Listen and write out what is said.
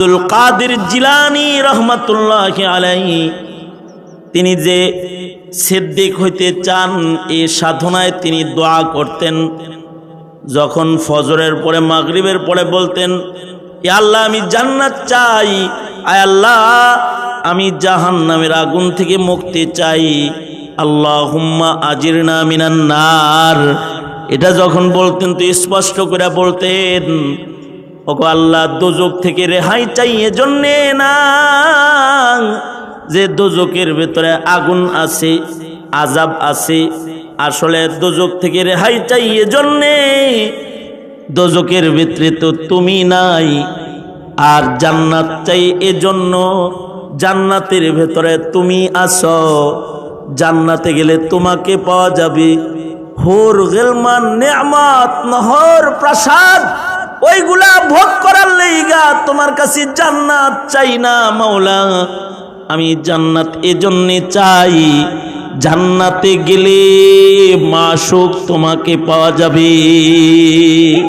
আব্দুল কাদের জিলানী রহমাতুল্লাহি আলাইহি তিনি যে সিদ্দিক হইতে চান এই সাধনায় তিনি দোয়া করতেন। যখন ফজরের পরে মাগরিবের পরে বলতেন, ইয়া আল্লাহ আমি জান্নাত চাই, আয় আল্লাহ আমি জাহান্নামের আগুন থেকে মুক্তি চাই, আল্লাহুম্মা আজিরনা মিনান নার। এটা যখন বলতেন তো স্পষ্ট করে বলতেন, ওগো আল্লাহ দোজক থেকে রেহাই চাই এজন্যে না যে দোজকের ভেতরে আগুন আছে, আযাব আছে। আসলে দোজক থেকে রেহাই চাই এজন্যে দোজকের ভিতরে তো তুমি নাই। আর জান্নাত চাই এজন্য জান্নাতের ভেতরে তুমি আছো, জান্নাতে গেলে তোমাকে পাওয়া যাবে। হুর গিলমান নেয়ামত নহর প্রাসাদ ওইগুলা ভোগ করার লাইগা তোমার কাছে জান্নাত চাই না মাওলা। আমি জান্নাত এজন্যে চাই, জান্নাতে গেলে মাশউক তোমাকে পাওয়া যাবে।